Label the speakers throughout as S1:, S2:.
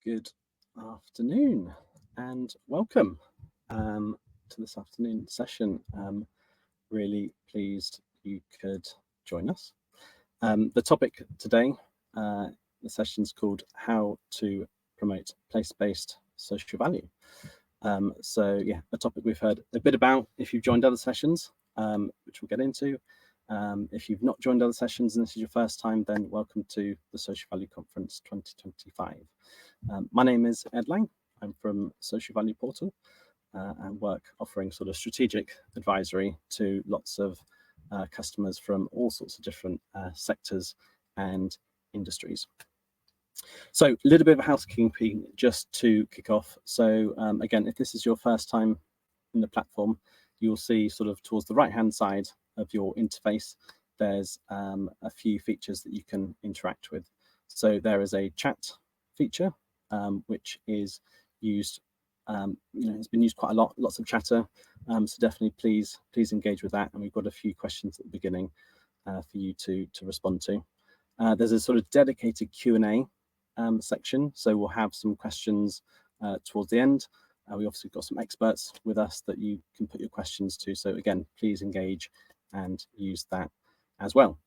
S1: Good afternoon and welcome to this afternoon session. Really pleased you could join us. The topic today, the session's called How to Promote Place-Based Social Value. So yeah, a topic we've heard a bit about if you've joined other sessions, which we'll get into. If you've not joined other sessions and this is your first time, then welcome to the Social Value Conference 2025. My name is Ed Lang. I'm from Social Value Portal and work offering sort of strategic advisory to lots of customers from all sorts of different sectors and industries. So a little bit of housekeeping just to kick off. So again, if this is your first time in the platform, you'll see sort of towards the right-hand side of your interface, there's a few features that you can interact with. So there is a chat feature, which is used, it's been used quite a lot, lots of chatter. So definitely please engage with that. And we've got a few questions at the beginning for you to respond to. There's a sort of dedicated Q&A section. So we'll have some questions towards the end. We obviously got some experts with us that you can put your questions to. So again, please engage and use that as well.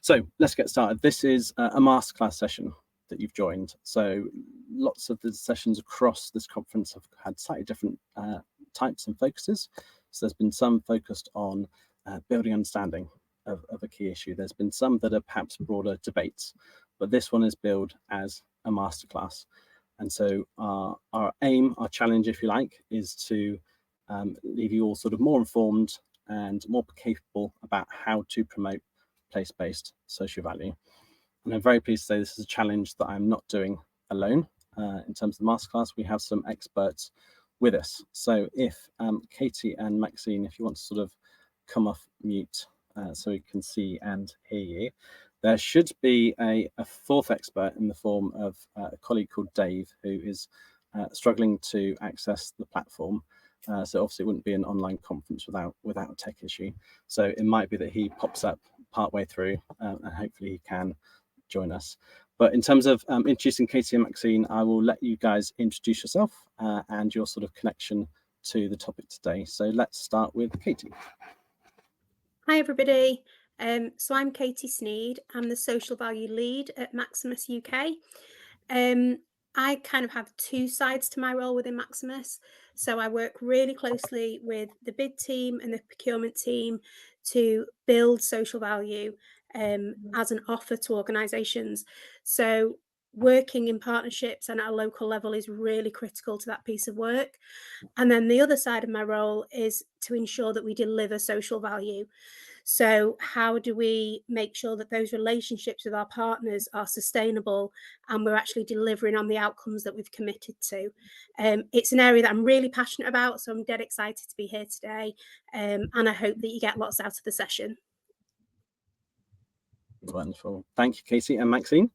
S1: So let's get started. This is a masterclass session that you've joined. So lots of the sessions across this conference have had slightly different types and focuses. So there's been some focused on building understanding of a key issue. There's been some that are perhaps broader debates, but this one is billed as a masterclass. And so our aim, our challenge, if you like, is to leave you all sort of more informed and more capable about how to promote place-based social value. And I'm very pleased to say this is a challenge that I'm not doing alone. In terms of the masterclass, we have some experts with us. So if Katy and Maxine, if you want to sort of come off mute so we can see and hear you, there should be a fourth expert in the form of a colleague called Dave, who is struggling to access the platform. So obviously it wouldn't be an online conference without a tech issue. So it might be that he pops up partway through and hopefully he can join us. But in terms of introducing Katy and Maxine, I will let you guys introduce yourself and your sort of connection to the topic today. So let's start with Katy.
S2: Hi everybody. So I'm Katy Sneyd. I'm the social value lead at Maximus UK. I kind of have two sides to my role within Maximus. So I work really closely with the bid team and the procurement team to build social value as an offer to organisations. So working in partnerships and at a local level is really critical to that piece of work. And then the other side of my role is to ensure that we deliver social value. So how do we make sure that those relationships with our partners are sustainable and we're actually delivering on the outcomes that we've committed to? It's an area that I'm really passionate about, so I'm dead excited to be here today, and I hope that you get lots out of the session.
S1: Wonderful. Thank you, Katy. And Maxine?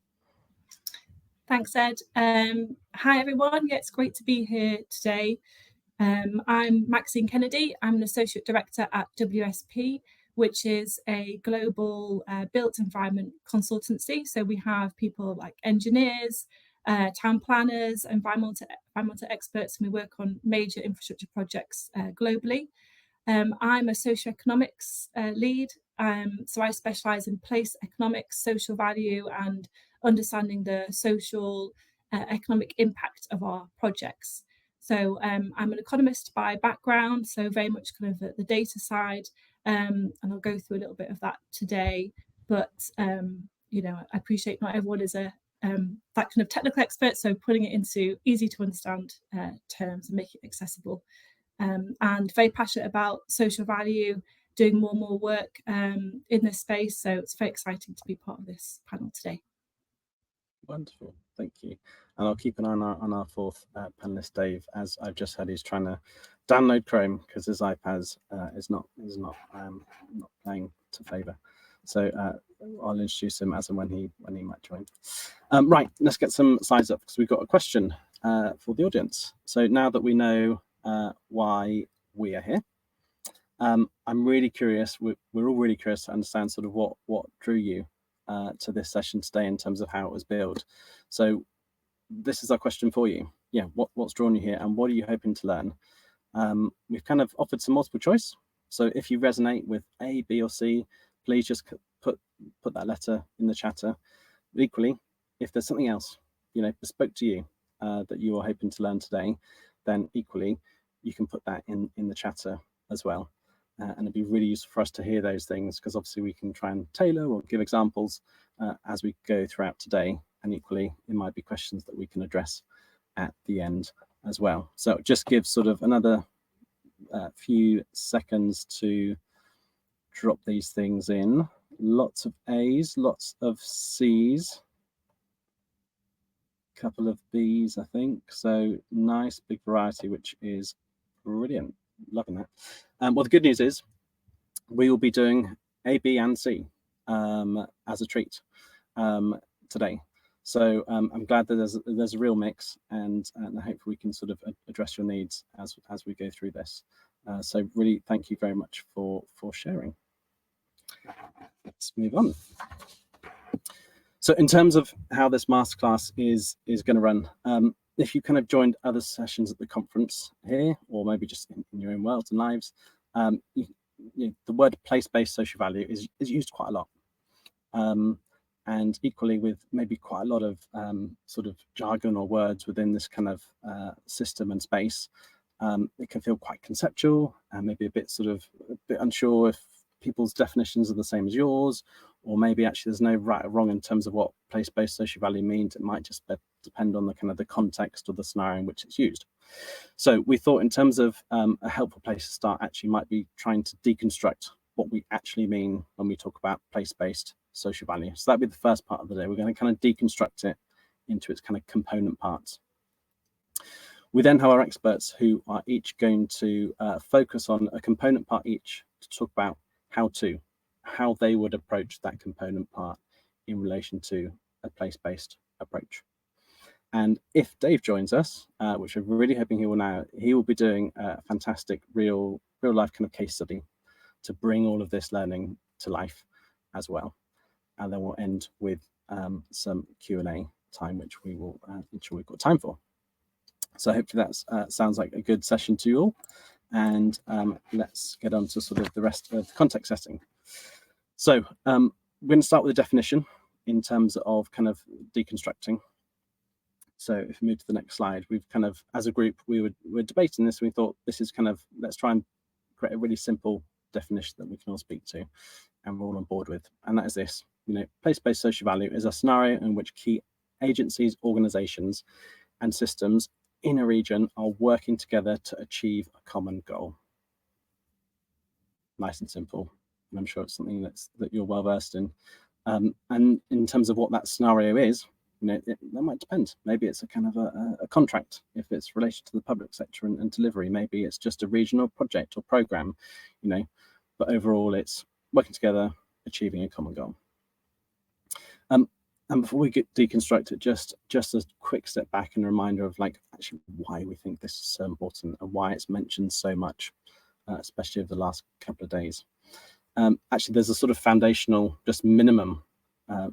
S3: Thanks, Ed. Hi, everyone. Yeah, it's great to be here today. I'm Maxine Kennedy. I'm an Associate Director at WSP, which is a global built environment consultancy. So we have people like engineers, town planners, environmental experts, and we work on major infrastructure projects globally. I'm a Socio-Economics lead, so I specialise in place economics, social value, and understanding the social economic impact of our projects. So I'm an economist by background, so very much kind of the data side, and I'll go through a little bit of that today. But I appreciate not everyone is that kind of technical expert, so putting it into easy to understand terms and making it accessible. And very passionate about social value, doing more and more work in this space. So it's very exciting to be part of this panel today.
S1: Wonderful, thank you. And I'll keep an eye on our fourth panelist, Dave, as I've just heard he's trying to download Chrome because his iPad is not playing to favour. So I'll introduce him as and when he might join. Right, let's get some slides up because we've got a question for the audience. So now that we know why we are here, I'm really curious. We're all really curious to understand sort of what drew you to this session today in terms of how it was built. So this is our question for you. Yeah, what's drawn you here, and what are you hoping to learn? We've kind of offered some multiple choice. So if you resonate with A, B, or C, please just put that letter in the chatter. But equally, if there's something else, bespoke to you that you are hoping to learn today, then equally you can put that in the chatter as well. And it'd be really useful for us to hear those things, because obviously we can try and tailor or give examples as we go throughout today. And equally, it might be questions that we can address at the end as well. So just give sort of another few seconds to drop these things in. Lots of A's, lots of C's, couple of B's, I think. So nice big variety, which is brilliant. Loving that. Well, the good news is we will be doing A, B, and C as a treat today. So I'm glad that there's a real mix, and hopefully we can sort of address your needs as we go through this. So really, thank you very much for sharing. Let's move on. So in terms of how this masterclass is going to run, if you kind of joined other sessions at the conference here, or maybe just in your own worlds and lives, the word place-based social value is used quite a lot. And equally with maybe quite a lot of sort of jargon or words within this kind of system and space, it can feel quite conceptual and maybe a bit unsure if people's definitions are the same as yours, or maybe actually there's no right or wrong in terms of what place-based social value means. It might just depend on the kind of the context or the scenario in which it's used. So we thought in terms of a helpful place to start actually might be trying to deconstruct what we actually mean when we talk about place-based social value. So that'd be the first part of the day. We're going to kind of deconstruct it into its kind of component parts. We then have our experts who are each going to focus on a component part each to talk about how they would approach that component part in relation to a place-based approach. And if Dave joins us, which I'm really hoping he will now, he will be doing a fantastic real life kind of case study to bring all of this learning to life as well. And then we'll end with some Q&A time, which we will ensure we've got time for. So hopefully that sounds like a good session to you all. And let's get on to sort of the rest of the context setting. So we're going to start with a definition in terms of kind of deconstructing. So if we move to the next slide, we've kind of, as a group, we were debating this. And we thought this is kind of, let's try and create a really simple definition that we can all speak to and we're all on board with. And that is this, place-based social value is a scenario in which key agencies, organizations, and systems in a region are working together to achieve a common goal. Nice and simple. And I'm sure it's something that you're well versed in. And in terms of what that scenario is, that might depend. Maybe it's a kind of a contract if it's related to the public sector and delivery. Maybe it's just a regional project or program, but overall it's working together, achieving a common goal. And before we get deconstruct it, just a quick step back and a reminder of actually why we think this is so important and why it's mentioned so much, especially over the last couple of days. Actually, there's a sort of foundational, just minimum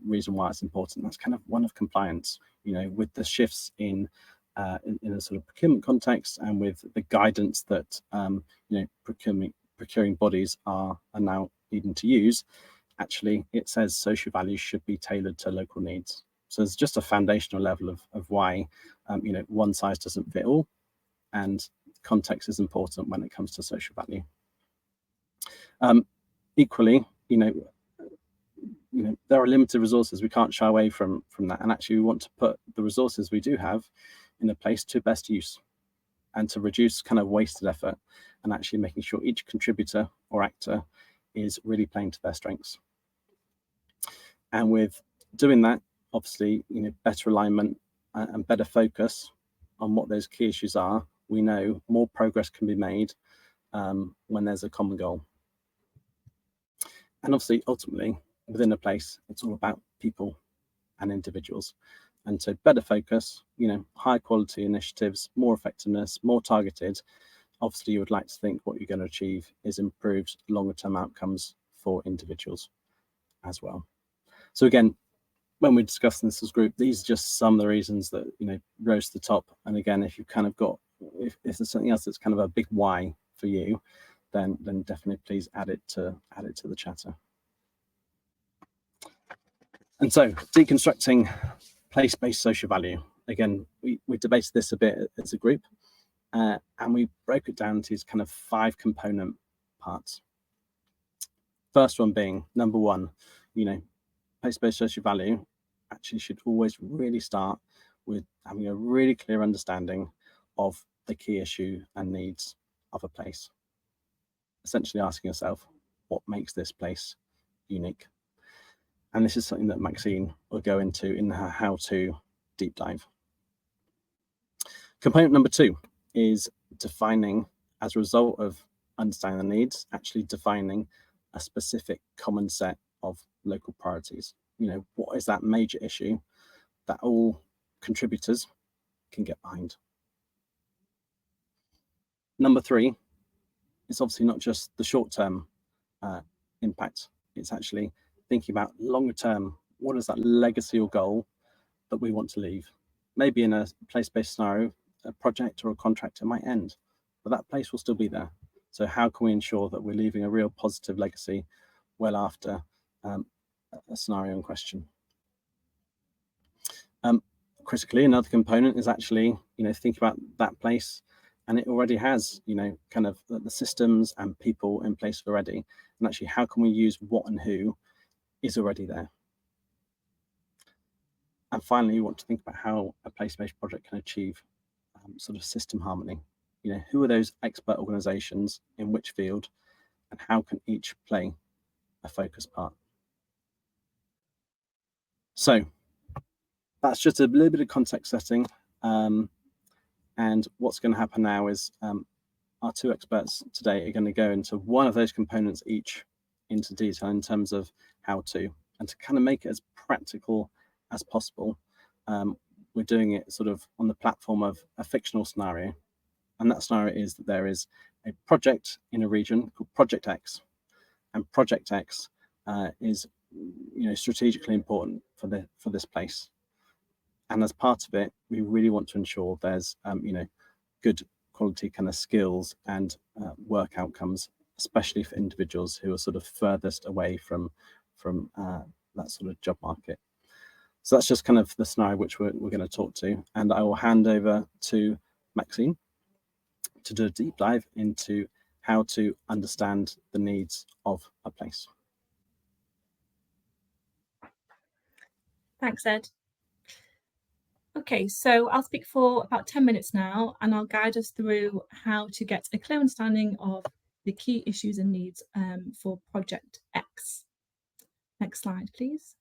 S1: reason why it's important. That's kind of one of compliance, with the shifts in a sort of procurement context and with the guidance that procuring bodies are now needing to use. Actually, it says social values should be tailored to local needs. So there's just a foundational level of why, one size doesn't fit all, and context is important when it comes to social value. Equally, there are limited resources. We can't shy away from that. And actually, we want to put the resources we do have in a place to best use and to reduce kind of wasted effort, and actually making sure each contributor or actor is really playing to their strengths. And with doing that, obviously, better alignment and better focus on what those key issues are, we know more progress can be made when there's a common goal. And obviously, ultimately, within a place, it's all about people and individuals. And so better focus, high quality initiatives, more effectiveness, more targeted. Obviously, you would like to think what you're going to achieve is improved longer term outcomes for individuals as well. So again, when we discussed this as a group, these are just some of the reasons that, you know, rose to the top. And again, if you've kind of got, if there's something else that's kind of a big why for you, then definitely please add it to the chatter. And so, deconstructing place-based social value. Again, we debated this a bit as a group, and we broke it down to kind of 5 component parts. First one being, number one, you know, place-based social value actually should always really start with having a really clear understanding of the key issue and needs of a place. Essentially asking yourself, what makes this place unique? And this is something that Maxine will go into in her how-to deep dive. Component number 2 is defining, as a result of understanding the needs, actually defining a specific common set of local priorities. You know, what is that major issue that all contributors can get behind? Number 3, it's obviously not just the short-term impact. It's actually thinking about longer term. What is that legacy or goal that we want to leave? Maybe in a place-based scenario, a project or a contract might end, but that place will still be there. So how can we ensure that we're leaving a real positive legacy well after a scenario in question? Critically, another component is actually, you know, think about that place, and it already has, you know, kind of the systems and people in place already, and actually how can we use what and who is already there? And finally, you want to think about how a place-based project can achieve sort of system harmony. You know, who are those expert organizations in which field, and how can each play a focus part? So that's just a little bit of context setting. And what's going to happen now is our 2 experts today are going to go into one of those components each into detail in terms of how to, and to kind of make it as practical as possible. We're doing it sort of on the platform of a fictional scenario. And that scenario is that there is a project in a region called Project X, and Project X is, you know, strategically important for this place. And as part of it, we really want to ensure there's, you know, good quality kind of skills and work outcomes, especially for individuals who are sort of furthest away from that sort of job market. So that's just kind of the scenario which we're going to talk to, and I will hand over to Maxine to do a deep dive into how to understand the needs of a place.
S3: Thanks, Ed. Okay, so I'll speak for about 10 minutes now, and I'll guide us through how to get a clear understanding of the key issues and needs for Project X. Next slide, please.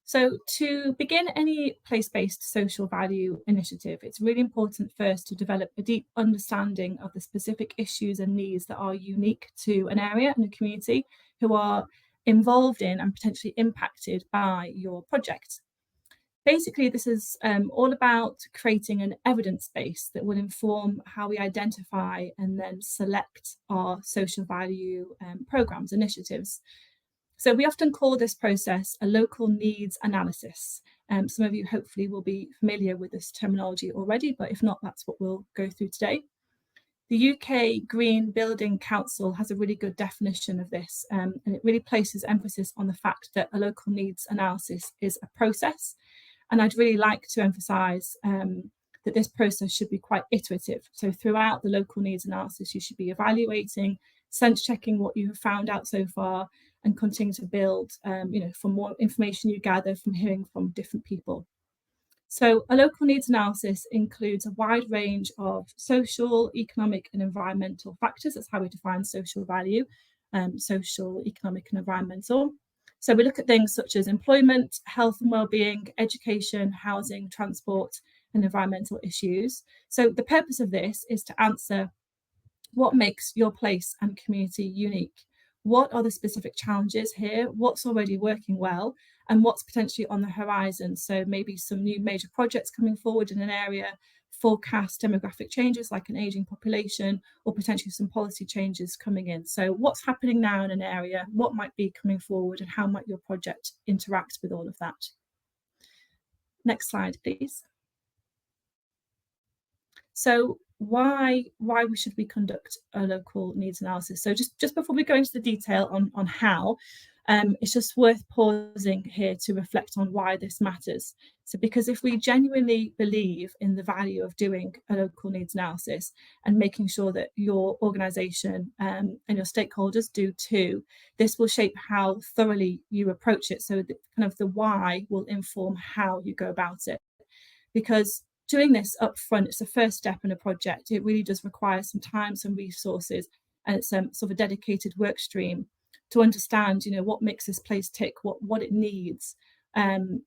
S3: So to begin any place-based social value initiative, it's really important first to develop a deep understanding of the specific issues and needs that are unique to an area and a community who are involved in and potentially impacted by your project. Basically, this is all about creating an evidence base that will inform how we identify and then select our social value programs, initiatives. So we often call this process a local needs analysis. Some of you hopefully will be familiar with this terminology already, but if not, that's what we'll go through today. The UK Green Building Council has a really good definition of this, and it really places emphasis on the fact that a local needs analysis is a process. And I'd really like to emphasise that this process should be quite iterative. So throughout the local needs analysis, you should be evaluating, sense checking what you have found out so far, and continue to build, you know, from more information you gather from hearing from different people. So a local needs analysis includes a wide range of social, economic and environmental factors. That's how we define social value, social, economic and environmental. So we look at things such as employment, health and well-being, education, housing, transport and environmental issues. So the purpose of this is to answer what makes your place and community unique. What are the specific challenges here? What's already working well? And what's potentially on the horizon? So maybe some new major projects coming forward in an area, forecast demographic changes like an ageing population or potentially some policy changes coming in. So what's happening now in an area, what might be coming forward, and how might your project interact with all of that? Next slide, please. So why should we conduct a local needs analysis? So just before we go into the detail on how, it's just worth pausing here to reflect on why this matters. So because if we genuinely believe in the value of doing a local needs analysis and making sure that your organisation and your stakeholders do too, this will shape how thoroughly you approach it. So the, kind of the why will inform how you go about it. Because doing this up front, it's the first step in a project. It really does require some time, some resources, and it's sort of a dedicated work stream to understand, what makes this place tick, what it needs. And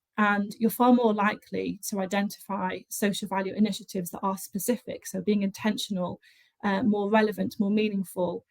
S3: you're far more likely to identify social value initiatives that are specific. So being intentional, more relevant, more meaningful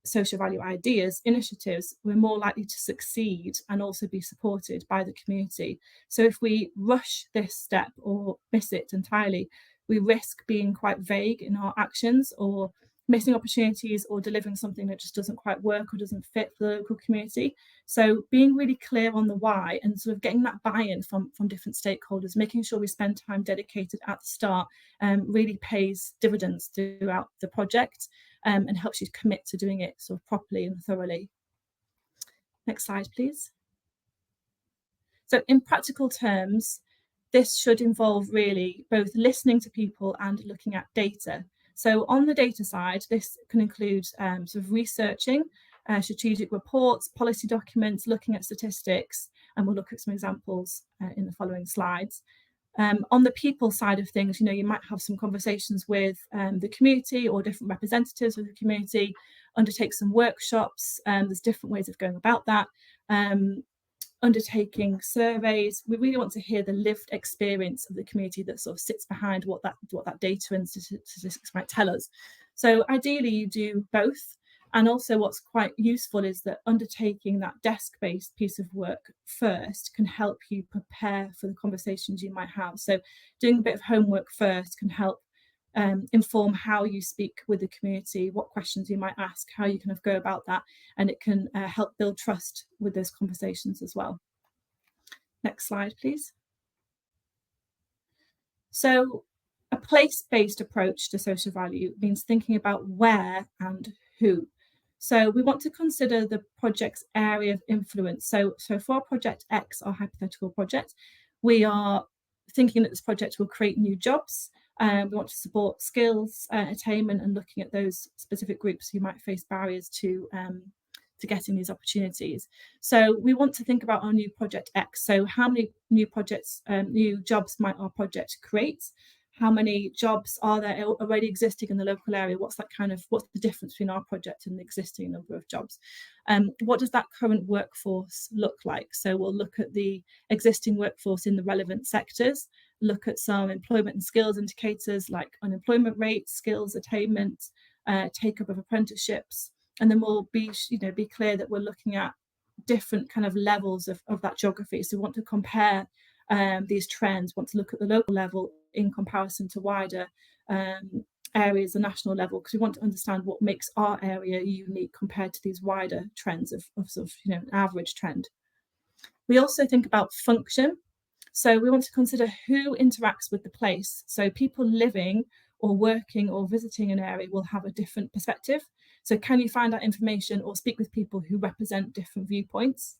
S3: social value ideas, initiatives, we're more likely to succeed and also be supported by the community. So if we rush this step or miss it entirely, we risk being quite vague in our actions or missing opportunities or delivering something that just doesn't quite work or doesn't fit the local community. So being really clear on the why and sort of getting that buy-in from different stakeholders, making sure we spend time dedicated at the start, really pays dividends throughout the project and helps you commit to doing it sort of properly and thoroughly. Next slide, please. So in practical terms, this should involve really both listening to people and looking at data. So on the data side, this can include sort of researching strategic reports, policy documents, looking at statistics, and we'll look at some examples in the following slides. On the people side of things, you might have some conversations with the community or different representatives of the community, undertake some workshops. There's different ways of going about that. Undertaking surveys. We really want to hear the lived experience of the community that sort of sits behind what that data and statistics might tell us. So ideally you do both. And also what's quite useful is that undertaking that desk-based piece of work first can help you prepare for the conversations you might have. So doing a bit of homework first can help inform how you speak with the community, what questions you might ask, how you kind of go about that, and it can help build trust with those conversations as well. Next slide, please. So a place-based approach to social value means thinking about where and who. So we want to consider the project's area of influence. So for our project X, our hypothetical project, we are thinking that this project will create new jobs. We want to support skills attainment and looking at those specific groups who might face barriers to getting these opportunities. So we want to think about our new project X. So how many new jobs might our project create? How many jobs are there already existing in the local area? What's the difference between our project and the existing number of jobs? What does that current workforce look like? So we'll look at the existing workforce in the relevant sectors, look at some employment and skills indicators like unemployment rate, skills attainment, take-up of apprenticeships, and then we'll be clear that we're looking at different kind of levels of that geography. So we want to compare these trends, want to look at the local level in comparison to wider areas, the national level, because we want to understand what makes our area unique compared to these wider trends of sort of an average trend. We also think about function. So we want to consider who interacts with the place. So people living or working or visiting an area will have a different perspective. So can you find out information or speak with people who represent different viewpoints?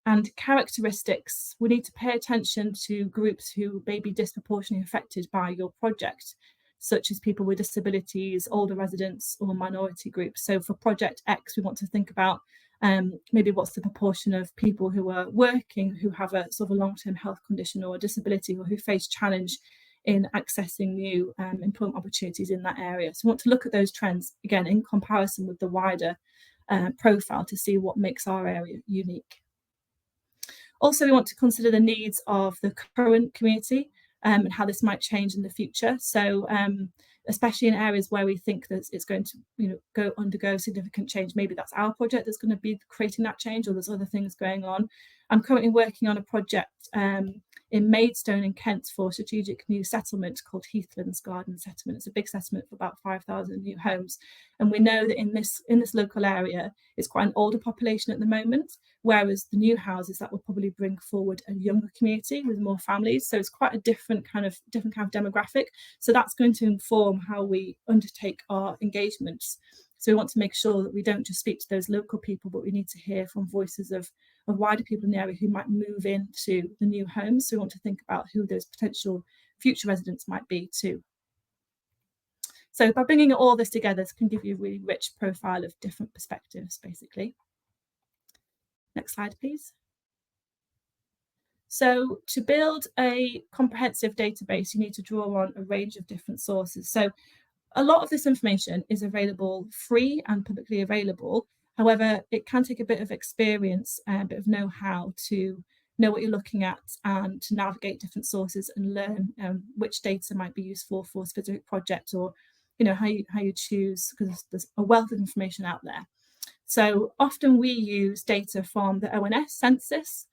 S3: And characteristics, we need to pay attention to groups who may be disproportionately affected by your project, such as people with disabilities, older residents, or minority groups. So for Project X, we want to think about maybe what's the proportion of people who are working, who have a sort of a long-term health condition or a disability, or who face challenge in accessing new employment opportunities in that area. So we want to look at those trends, again, in comparison with the wider profile to see what makes our area unique. Also, we want to consider the needs of the current community and how this might change in the future. So especially in areas where we think that it's going to undergo significant change. Maybe that's our project that's going to be creating that change, or there's other things going on. I'm currently working on a project in in Maidstone in Kent for a strategic new settlement called Heathlands Garden Settlement. It's a big settlement for about 5,000 new homes. And we know that in this local area, it's quite an older population at the moment, whereas the new houses that will probably bring forward a younger community with more families. So it's quite a different kind of demographic. So that's going to inform how we undertake our engagements. So we want to make sure that we don't just speak to those local people, but we need to hear from voices of wider people in the area who might move into the new homes. So we want to think about who those potential future residents might be too. So by bringing all this together, this can give you a really rich profile of different perspectives, basically. Next slide, please. So to build a comprehensive database, you need to draw on a range of different sources. So a lot of this information is available free and publicly available. However, it can take a bit of experience and a bit of know-how to know what you're looking at and to navigate different sources and learn which data might be useful for a specific project, or how you choose, because there's a wealth of information out there. So often we use data from the ONS census.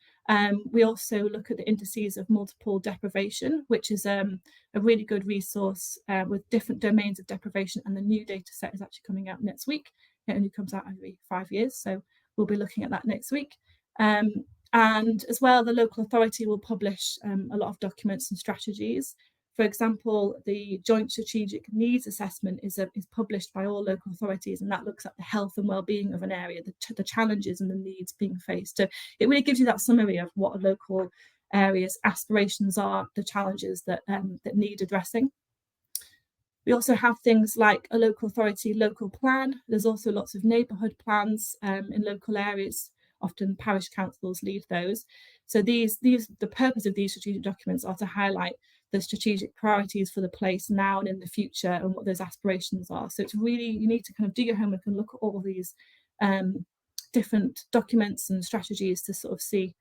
S3: We also look at the indices of multiple deprivation, which is a really good resource with different domains of deprivation, and the new data set is actually coming out next week. It only comes out every 5 years, so we'll be looking at that next week. And as well, the local authority will publish a lot of documents and strategies. For example, the Joint Strategic Needs Assessment is published by all local authorities, and that looks at the health and well-being of an area, the challenges and the needs being faced. So it really gives you that summary of what a local area's aspirations are, the challenges that need addressing. We also have things like a local authority local plan. There's also lots of neighbourhood plans in local areas. Often parish councils lead those. So the purpose of these strategic documents are to highlight the strategic priorities for the place now and in the future, and what those aspirations are. So it's really, you need to kind of do your homework and look at all these different documents and strategies to sort of see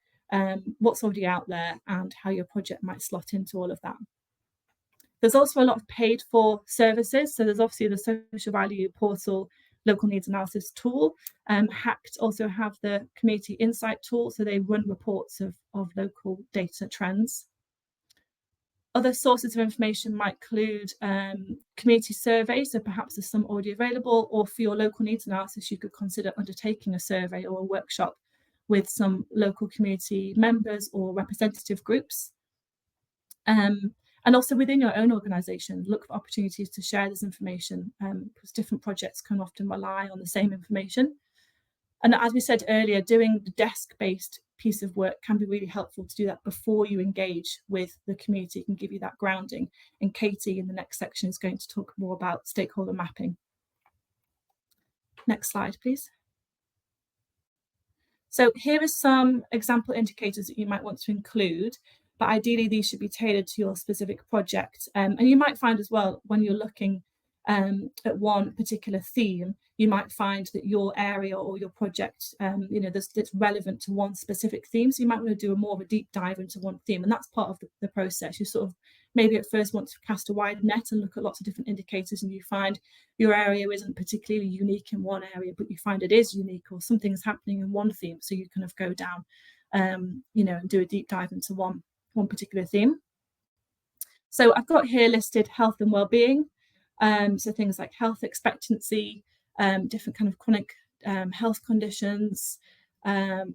S3: what's already out there and how your project might slot into all of that. There's also a lot of paid for services. So there's obviously the social value portal, local needs analysis tool. HACT also have the community insight tool. So they run reports of local data trends. Other sources of information might include community surveys, so perhaps there's some already available, or for your local needs analysis, you could consider undertaking a survey or a workshop with some local community members or representative groups. And also within your own organisation, look for opportunities to share this information, because different projects can often rely on the same information. And as we said earlier, doing the desk-based piece of work can be really helpful to do that before you engage with the community. It can give you that grounding. And Katy in the next section is going to talk more about stakeholder mapping. Next slide, please. So here are some example indicators that you might want to include, but ideally these should be tailored to your specific project. And you might find as well, when you're looking at one particular theme, you might find that your area or your project, that's relevant to one specific theme. So you might want to do more of a deep dive into one theme, and that's part of the process. You sort of maybe at first want to cast a wide net and look at lots of different indicators, and you find your area isn't particularly unique in one area, but you find it is unique, or something's happening in one theme. So you kind of go down, and do a deep dive into one particular theme. So I've got here listed health and well-being. So things like health expectancy, different kind of chronic health conditions,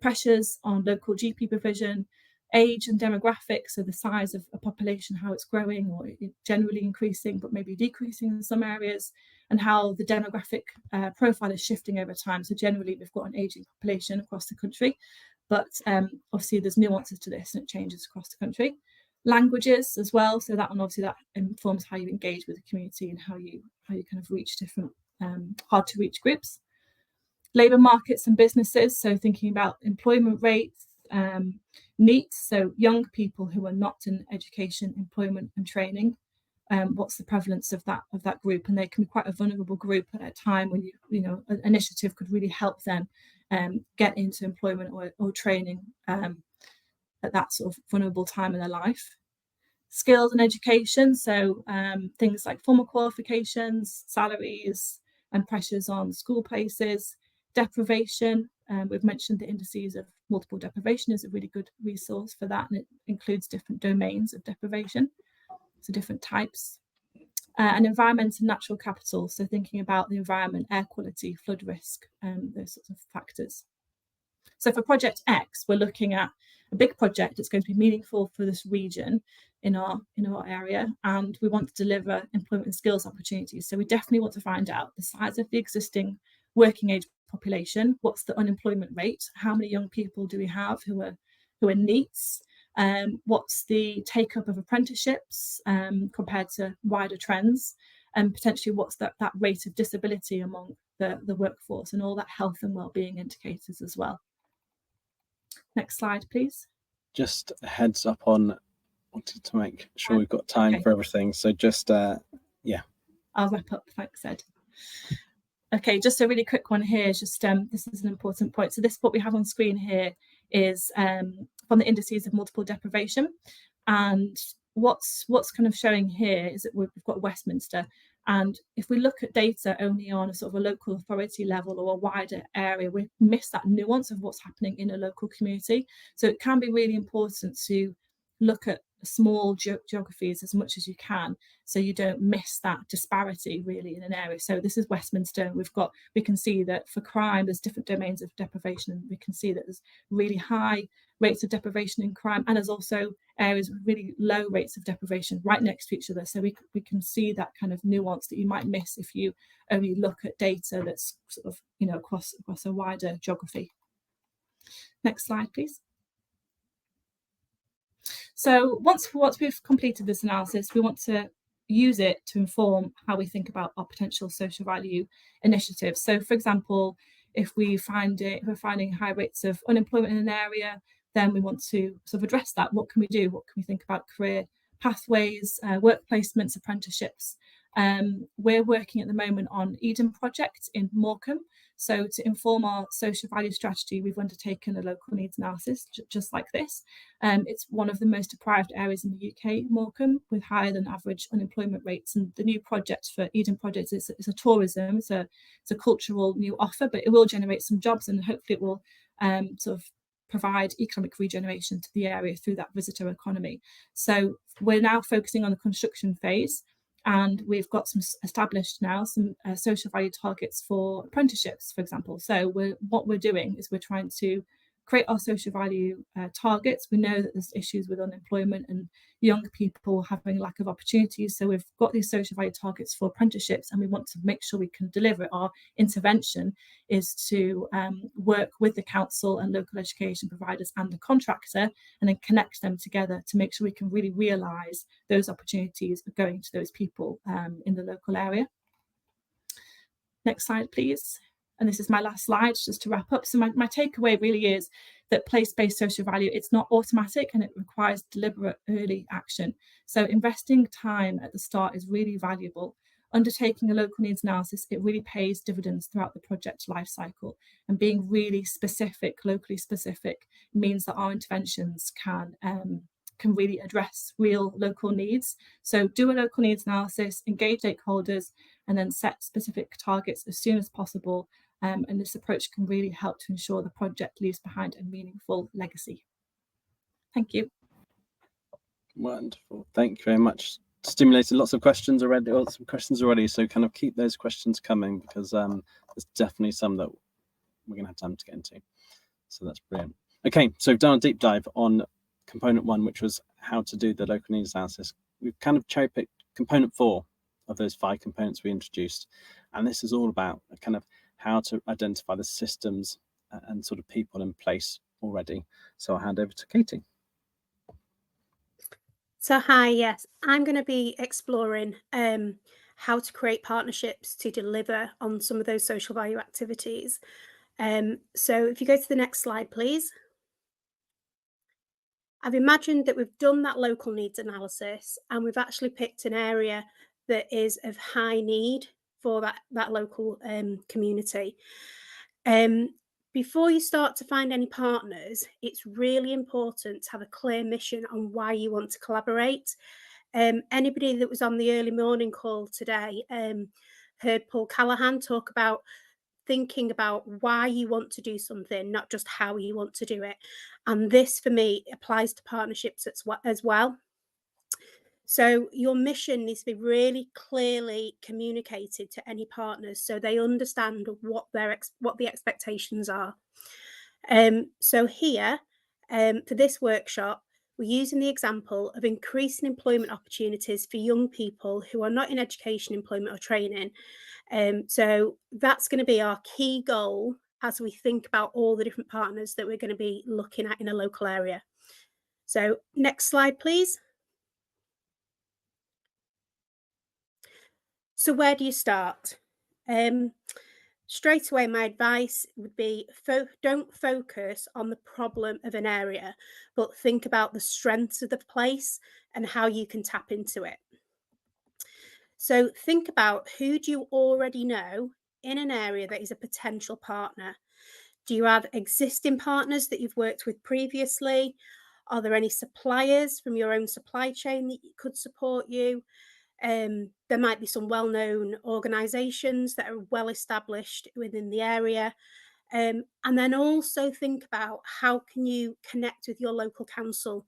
S3: pressures on local GP provision, age and demographics, so the size of a population, how it's growing or generally increasing, but maybe decreasing in some areas, and how the demographic profile is shifting over time. So generally we've got an aging population across the country, but obviously there's nuances to this and it changes across the country. Languages as well, so that informs how you engage with the community and how you kind of reach different hard to reach groups. Labour markets and businesses, so thinking about employment rates, NEETs, so young people who are not in education, employment and training. What's the prevalence of that group? And they can be quite a vulnerable group at a time when an initiative could really help them get into employment or training at that sort of vulnerable time in their life. Skills and education, so things like formal qualifications, salaries and pressures on school places. Deprivation, We've mentioned the indices of multiple deprivation is a really good resource for that, and it includes different domains of deprivation, so different types. And environment and natural capital, so thinking about the environment, air quality, flood risk, those sorts of factors. So for Project X, we're looking at a big project that's going to be meaningful for this region in our area, and we want to deliver employment and skills opportunities. So we definitely want to find out the size of the existing working age population, what's the unemployment rate, how many young people do we have who are NEETs, what's the take-up of apprenticeships compared to wider trends, and potentially what's that rate of disability among the workforce, and all that health and wellbeing indicators as well. Next slide, please.
S1: Just a heads up on, wanted to make sure we've got time for everything. So just, yeah. I'll
S3: wrap up, thanks, Ed. Okay, just a really quick one here, just this is an important point. So this, what we have on screen here is from the indices of multiple deprivation. And what's kind of showing here is that we've got Westminster. And if we look at data only on a sort of a local authority level or a wider area, we miss that nuance of what's happening in a local community. So it can be really important to look at small geographies as much as you can, so you don't miss that disparity really in an area. So this is Westminster. We can see that for crime, there's different domains of deprivation, and we can see that there's really high rates of deprivation in crime, and there's also areas with really low rates of deprivation right next to each other. So we can see that kind of nuance that you might miss if you only look at data that's sort of, you know, across a wider geography. Next slide, please. So once we've completed this analysis, we want to use it to inform how we think about our potential social value initiatives. So, for example, if we're finding high rates of unemployment in an area, then we want to sort of address that. What can we do? What can we think about career pathways, work placements, apprenticeships? We're working at the moment on Eden project in Morecambe. So to inform our social value strategy, we've undertaken a local needs analysis, just like this. It's one of the most deprived areas in the UK, Morecambe, with higher than average unemployment rates. And the new project for Eden project is a tourism, it's a cultural new offer, but it will generate some jobs, and hopefully it will sort of provide economic regeneration to the area through that visitor economy. So we're now focusing on the construction phase, and we've got some established now some social value targets for apprenticeships, for example. So what we're doing is we're trying to create our social value targets. We know that there's issues with unemployment and young people having lack of opportunities. So we've got these social value targets for apprenticeships, and we want to make sure we can deliver. Our intervention is to work with the council and local education providers and the contractor, and then connect them together to make sure we can really realise those opportunities of going to those people in the local area. Next slide, please. And this is my last slide, just to wrap up. So my takeaway really is that place-based social value, it's not automatic, and it requires deliberate early action. So investing time at the start is really valuable. Undertaking a local needs analysis, it really pays dividends throughout the project life cycle. And being really specific, locally specific, means that our interventions can really address real local needs. So do a local needs analysis, engage stakeholders, and then set specific targets as soon as possible. And this approach can really help to ensure the project leaves behind a meaningful legacy. Thank you.
S1: Wonderful. Thank you very much. Stimulated lots of questions already. So kind of keep those questions coming, because there's definitely some that we're going to have time to get into. So that's brilliant. Okay, so we've done a deep dive on component 1, which was how to do the local needs analysis. We've kind of cherry picked component 4 of those 5 components we introduced. And this is all about kind of how to identify the systems and sort of people in place already. So I'll hand over to Katy.
S2: So hi, yes, I'm going to be exploring how to create partnerships to deliver on some of those social value activities. So if you go to the next slide, please. I've imagined that we've done that local needs analysis, and we've actually picked an area that is of high need for that local community. Before you start to find any partners, it's really important to have a clear mission on why you want to collaborate. Anybody that was on the early morning call today heard Paul Callaghan talk about thinking about why you want to do something, not just how you want to do it. And this, for me, applies to partnerships as well. So your mission needs to be really clearly communicated to any partners so they understand what the expectations are. So here, for this workshop, we're using the example of increasing employment opportunities for young people who are not in education, employment or training. So that's going to be our key goal as we think about all the different partners that we're going to be looking at in a local area. So next slide, please. So where do you start? Straight away, my advice would be don't focus on the problem of an area, but think about the strengths of the place and how you can tap into it. So think about, who do you already know in an area that is a potential partner? Do you have existing partners that you've worked with previously? Are there any suppliers from your own supply chain that could support you? There might be some well-known organisations that are well established within the area. And then also think about, how can you connect with your local council?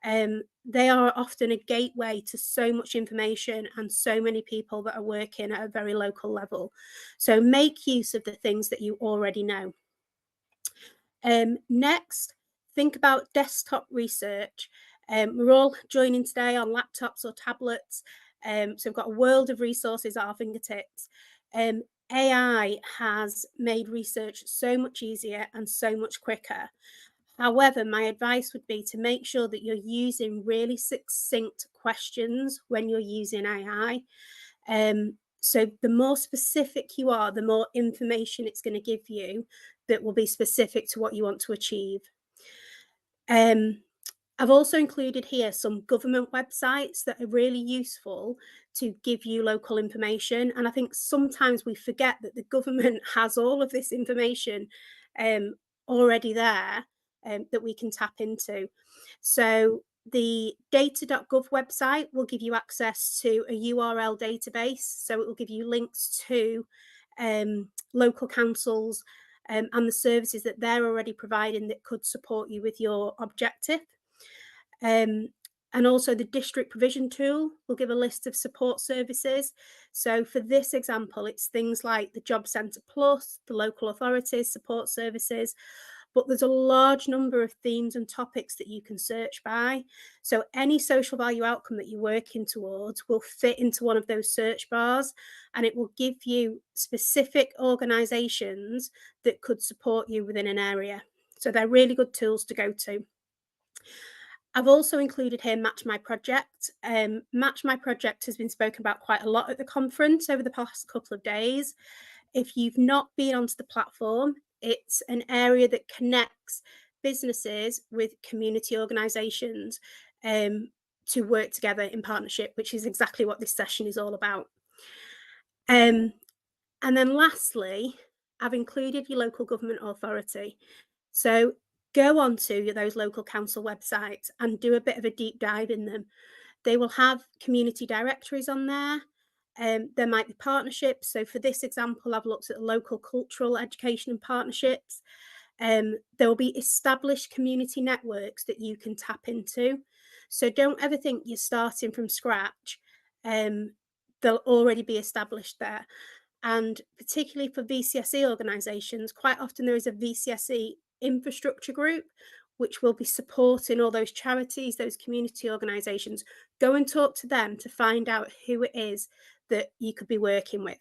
S2: They are often a gateway to so much information and so many people that are working at a very local level. So make use of the things that you already know. Next, think about desktop research. We're all joining today on laptops or tablets. So we've got a world of resources at our fingertips. AI has made research so much easier and so much quicker. However, my advice would be to make sure that you're using really succinct questions when you're using AI. So the more specific you are, the more information it's going to give you that will be specific to what you want to achieve. I've also included here some government websites that are really useful to give you local information. And I think sometimes we forget that the government has all of this information already there that we can tap into. So the data.gov website will give you access to a URL database. So it will give you links to local councils and the services that they're already providing that could support you with your objective. And also the district provision tool will give a list of support services. So for this example, it's things like the Job Centre Plus, the local authorities, support services, but there's a large number of themes and topics that you can search by. So any social value outcome that you're working towards will fit into one of those search bars, and it will give you specific organisations that could support you within an area. So they're really good tools to go to. I've also included here Match My Project. Match My Project has been spoken about quite a lot at the conference over the past couple of days. If you've not been onto the platform, it's an area that connects businesses with community organisations to work together in partnership, which is exactly what this session is all about. And then lastly, I've included your local government authority. So go onto those local council websites and do a bit of a deep dive in them. They will have community directories on there. There might be partnerships. So for this example, I've looked at local cultural education and partnerships. There will be established community networks that you can tap into. So don't ever think you're starting from scratch. They'll already be established there. And particularly for VCSE organisations, quite often there is a VCSE infrastructure group which will be supporting all those charities, those community organisations. Go and talk to them to find out who it is that you could be working with.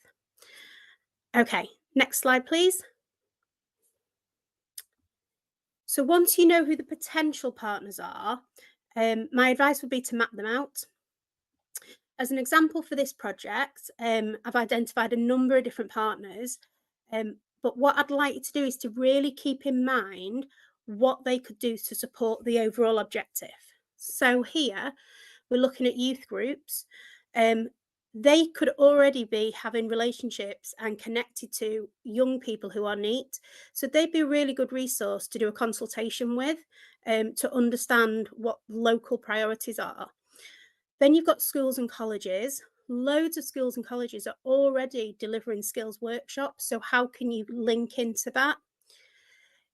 S2: Okay, next slide, please. So once you know who the potential partners are, my advice would be to map them out. As an example for this project, I've identified a number of different partners, but what I'd like you to do is to really keep in mind what they could do to support the overall objective. So here, we're looking at youth groups. They could already be having relationships and connected to young people who are NEET. So they'd be a really good resource to do a consultation with to understand what local priorities are. Then you've got schools and colleges. loads of schools and colleges are already delivering skills workshops. So how can you link into that?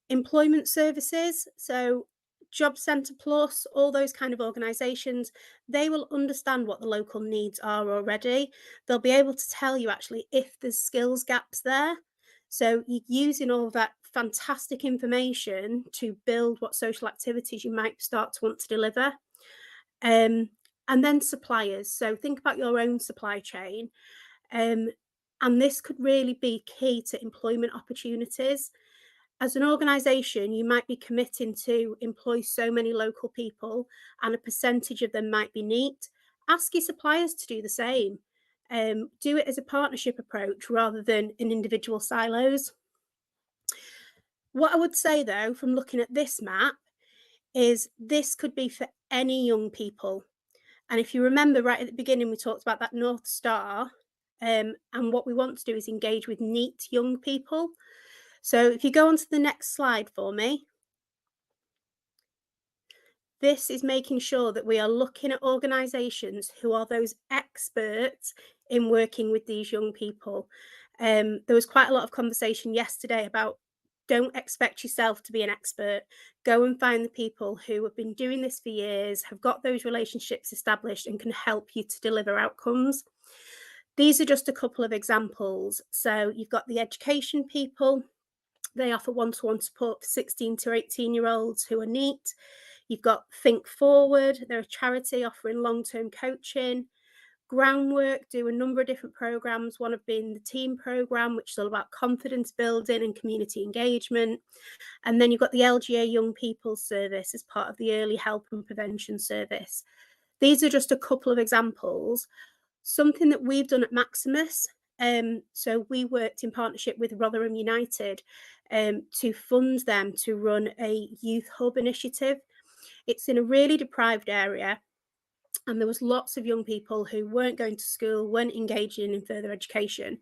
S2: Employment services, so Job Centre Plus, all those kind of organisations, they will understand what the local needs are already. They'll be able to tell you actually if there's skills gaps there. So you're using all that fantastic information to build what social activities you might start to want to deliver. And then suppliers. So think about your own supply chain. And this could really be key to employment opportunities. As an organisation, you might be committing to employ so many local people, and a percentage of them might be NEET. Ask your suppliers to do the same. Do it as a partnership approach rather than in individual silos. What I would say, though, from looking at this map, is this could be for any young people. And if you remember right at the beginning, we talked about that North Star, and what we want to do is engage with NEET young people. So if you go on to the next slide for me, this is making sure that we are looking at organisations who are those experts in working with these young people. There was quite a lot of conversation yesterday about don't expect yourself to be an expert. Go and find the people who have been doing this for years, have got those relationships established and can help you to deliver outcomes. These are just a couple of examples. So you've got the education people. They offer one-to-one support for 16 to 18-year-olds who are NEET. You've got Think Forward. They're a charity offering long-term coaching. Groundwork do a number of different programs, one of being the team program, which is all about confidence building and community engagement. And then you've got the LGA Young People Service as part of the Early Help and Prevention Service. These are just a couple of examples. Something that we've done at Maximus, so we worked in partnership with Rotherham United to fund them to run a youth hub initiative. It's in a really deprived area, and there was lots of young people who weren't going to school, weren't engaging in further education.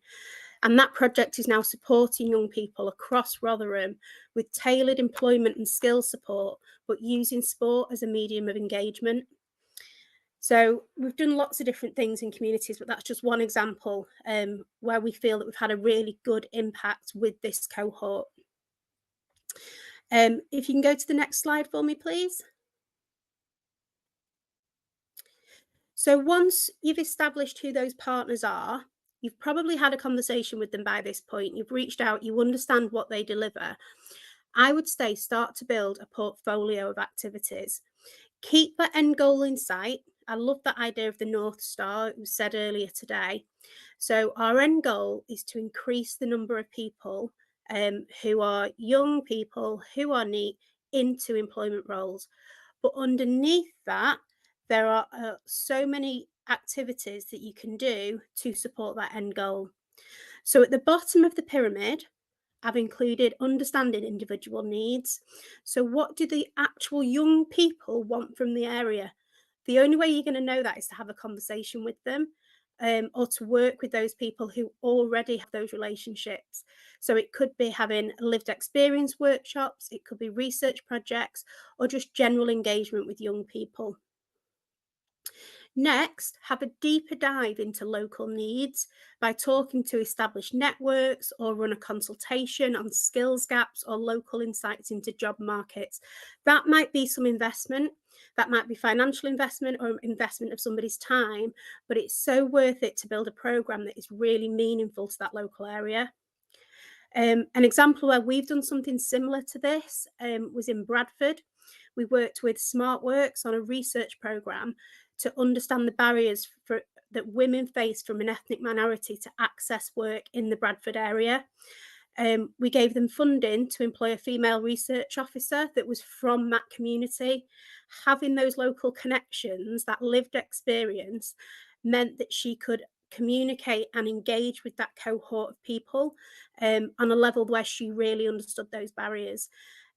S2: And that project is now supporting young people across Rotherham with tailored employment and skills support, but using sport as a medium of engagement. So we've done lots of different things in communities, but that's just one example where we feel that we've had a really good impact with this cohort. If you can go to the next slide for me, please. So once you've established who those partners are, you've probably had a conversation with them by this point. You've reached out, you understand what they deliver. I would say start to build a portfolio of activities. Keep that end goal in sight. I love that idea of the North Star, it was said earlier today. So our end goal is to increase the number of people who are young people who are NEET into employment roles. But underneath that, there are so many activities that you can do to support that end goal. So at the bottom of the pyramid, I've included understanding individual needs. So what do the actual young people want from the area? The only way you're going to know that is to have a conversation with them or to work with those people who already have those relationships. So it could be having lived experience workshops, it could be research projects, or just general engagement with young people. Next, have a deeper dive into local needs by talking to established networks or run a consultation on skills gaps or local insights into job markets. That might be some investment, that might be financial investment or investment of somebody's time, but it's so worth it to build a programme that is really meaningful to that local area. An example where we've done something similar to this was in Bradford. We worked with SmartWorks on a research programme to understand the barriers that women face from an ethnic minority to access work in the Bradford area. We gave them funding to employ a female research officer that was from that community. Having those local connections, that lived experience, meant that she could communicate and engage with that cohort of people on a level where she really understood those barriers.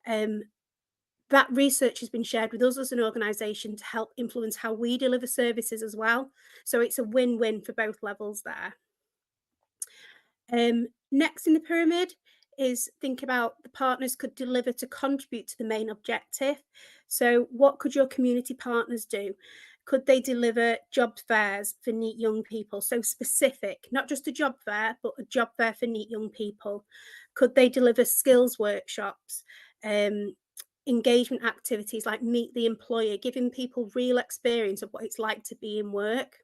S2: That research has been shared with us as an organisation to help influence how we deliver services as well. So it's a win-win for both levels there. Next in the pyramid is think about the partners could deliver to contribute to the main objective. So what could your community partners do? Could they deliver job fairs for neat young people? So specific, not just a job fair, but a job fair for neat young people. Could they deliver skills workshops, engagement activities like meet the employer, giving people real experience of what it's like to be in work?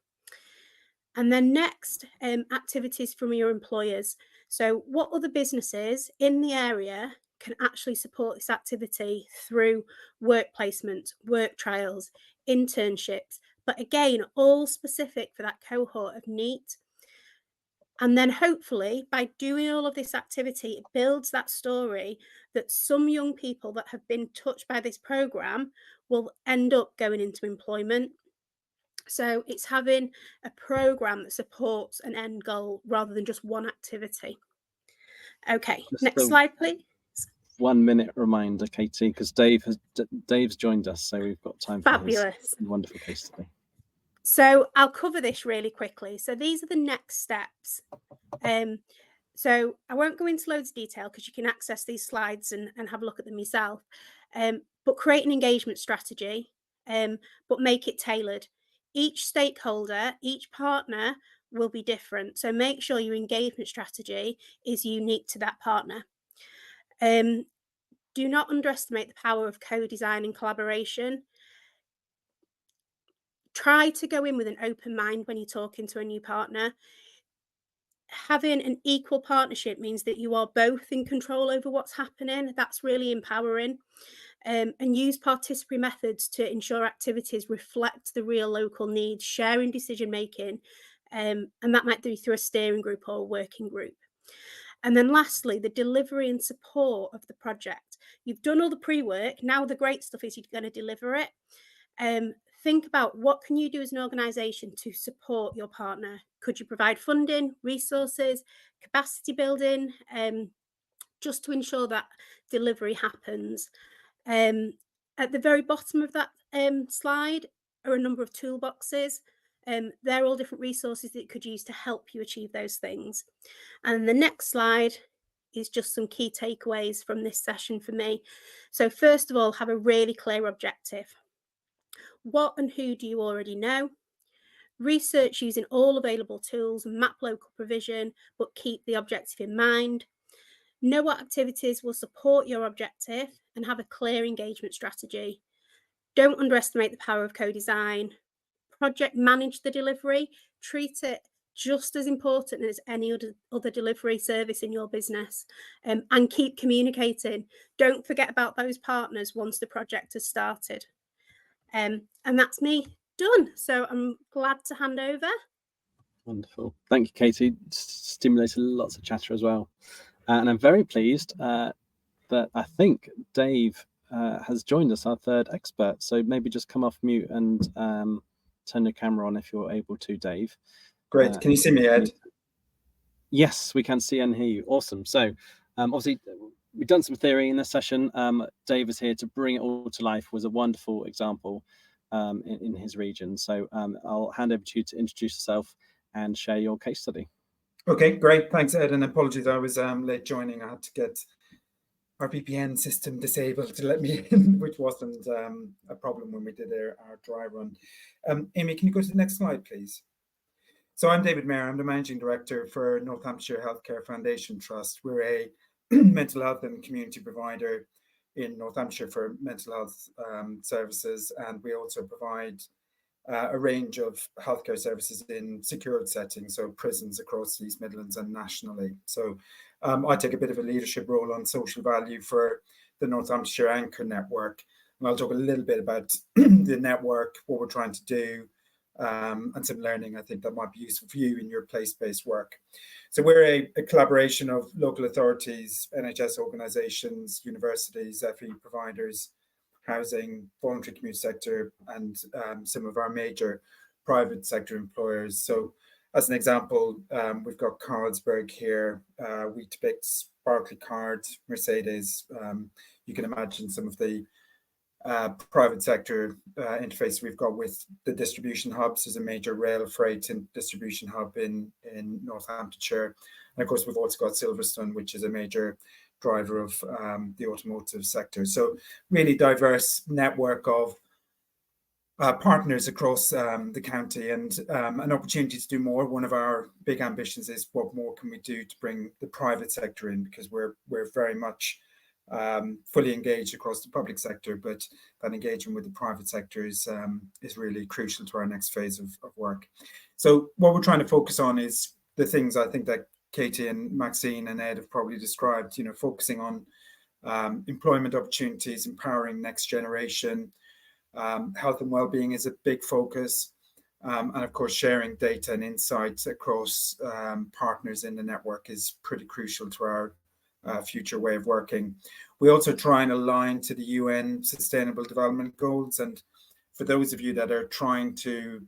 S2: And then next, activities from your employers. So what other businesses in the area can actually support this activity through work placements, work trials, internships, but again, all specific for that cohort of NEET. And then hopefully by doing all of this activity, it builds that story that some young people that have been touched by this program will end up going into employment. So it's having a program that supports an end goal rather than just one activity. Okay,
S1: Just
S2: next slide, please.
S1: 1 minute reminder, Katy, because Dave's joined us, so we've got time for
S2: Fabulous.
S1: his wonderful case study.
S2: So I'll cover this really quickly. So these are the next steps. So I won't go into loads of detail because you can access these slides and have a look at them yourself. But create an engagement strategy, but make it tailored. Each stakeholder, each partner will be different. So make sure your engagement strategy is unique to that partner. Do not underestimate the power of co-design and collaboration. Try to go in with an open mind when you're talking to a new partner. Having an equal partnership means that you are both in control over what's happening. That's really empowering. And use participatory methods to ensure activities reflect the real local needs, sharing decision making, and that might be through a steering group or a working group. And then lastly, the delivery and support of the project. You've done all the pre-work. Now the great stuff is you're going to deliver it. Think about what can you do as an organisation to support your partner. Could you provide funding, resources, capacity building, just to ensure that delivery happens. At the very bottom of that slide are a number of toolboxes. They're all different resources that you could use to help you achieve those things. And the next slide is just some key takeaways from this session for me. So first of all, have a really clear objective. What and who do you already know? Research using all available tools, map local provision, but keep the objective in mind. Know what activities will support your objective and have a clear engagement strategy. Don't underestimate the power of co-design. Project manage the delivery. Treat it just as important as any other delivery service in your business, and keep communicating. Don't forget about those partners once the project has started. And that's me done. So I'm glad to hand over.
S1: Wonderful. Thank you, Katy. Stimulated lots of chatter as well. And I'm very pleased that I think Dave has joined us, our third expert. So maybe just come off mute and turn your camera on if you're able to, Dave.
S4: Great. Can you see me, Ed?
S1: Yes, we can see and hear you. Awesome. So obviously, we've done some theory in this session. Dave is here to bring it all to life. Was a wonderful example in his region. So I'll hand over to you to introduce yourself and share your case study.
S4: Okay, great. Thanks, Ed. And apologies, I was late joining. I had to get our VPN system disabled to let me in, which wasn't a problem when we did our dry run. Amy, can you go to the next slide, please? So I'm David Maher. I'm the Managing Director for Northamptonshire Healthcare Foundation Trust. We're a mental health and community provider in Northamptonshire for mental health services, and we also provide a range of healthcare services in secured settings, so prisons across the East Midlands and nationally. So I take a bit of a leadership role on social value for the Northamptonshire Anchor Network. And I'll talk a little bit about the network, what we're trying to do, and some learning I think that might be useful for you in your place-based work. So we're a collaboration of local authorities, NHS organisations, universities, FE providers, housing, voluntary community sector, and some of our major private sector employers. So as an example, we've got Carlsberg here, Weetabix, Barclaycard, Mercedes. You can imagine some of the private sector interface we've got with the distribution hubs. There's a major rail freight and distribution hub in Northamptonshire. And of course, we've also got Silverstone, which is a major driver of the automotive sector. So really diverse network of partners across the county, and an opportunity to do more. One of our big ambitions is what more can we do to bring the private sector in, because we're very much fully engaged across the public sector, but that engagement with the private sector is really crucial to our next phase of work. So what we're trying to focus on is the things I think that Katy and Maxine and Ed have probably described, focusing on employment opportunities, empowering next generation. Health and well-being is a big focus, and of course sharing data and insights across partners in the network is pretty crucial to our future way of working. We also try and align to the UN Sustainable Development Goals, and for those of you that are trying to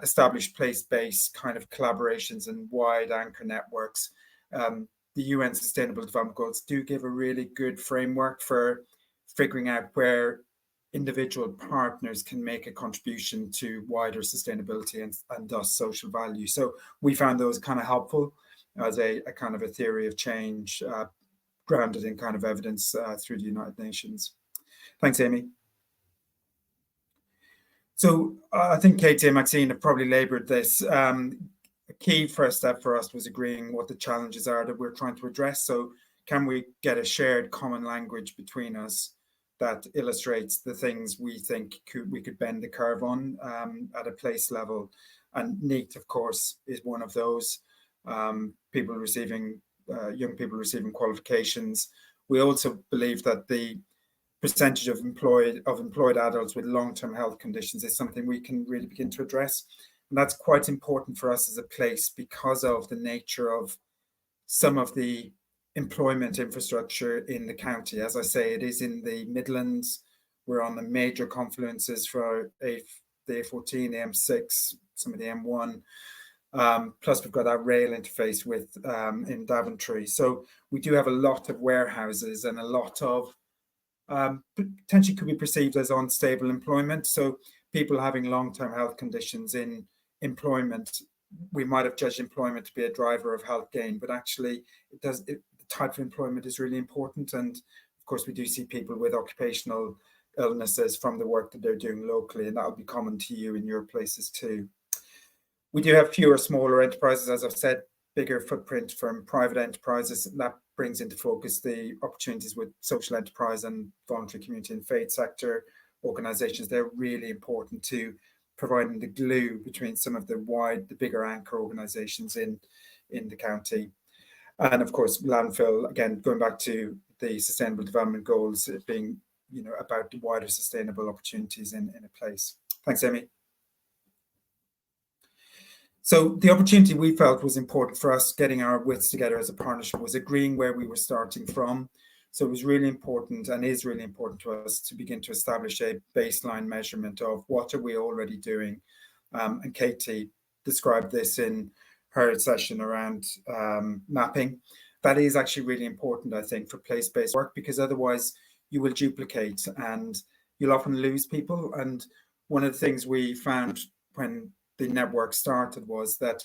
S4: establish place-based kind of collaborations and wide anchor networks, the UN Sustainable Development Goals do give a really good framework for figuring out where individual partners can make a contribution to wider sustainability and thus social value. So we found those kind of helpful as a kind of a theory of change grounded in kind of evidence through the United Nations. Thanks, Amy. So I think Katy and Maxine have probably laboured this. A key first step for us was agreeing what the challenges are that we're trying to address. So can we get a shared common language between us that illustrates the things we think we could bend the curve on at a place level? And NEAT, of course, is one of those. Young people receiving qualifications. We also believe that the percentage of employed adults with long-term health conditions is something we can really begin to address. And that's quite important for us as a place because of the nature of some of the employment infrastructure in the county. As I say, it is in the Midlands. We're on the major confluences for the A14, the M6, some of the M1. Plus we've got our rail interface with in Daventry. So we do have a lot of warehouses and a lot of potentially could be perceived as unstable employment. So people having long-term health conditions in employment, we might have judged employment to be a driver of health gain, but actually the type of employment is really important. And of course, we do see people with occupational illnesses from the work that they're doing locally, and that will be common to you in your places too. We do have fewer smaller enterprises, as I've said, bigger footprint from private enterprises. That brings into focus the opportunities with social enterprise and voluntary community and faith sector organisations. They're really important to providing the glue between some of the bigger anchor organisations in the county. And of course, landfill, again, going back to the Sustainable Development Goals, it being about the wider sustainable opportunities in a place. Thanks, Amy. So the opportunity we felt was important for us getting our wits together as a partnership was agreeing where we were starting from. So it was really important and is really important to us to begin to establish a baseline measurement of what are we already doing. And Katy described this in her session around mapping. That is actually really important, I think, for place-based work, because otherwise you will duplicate and you'll often lose people. And one of the things we found when the network started was that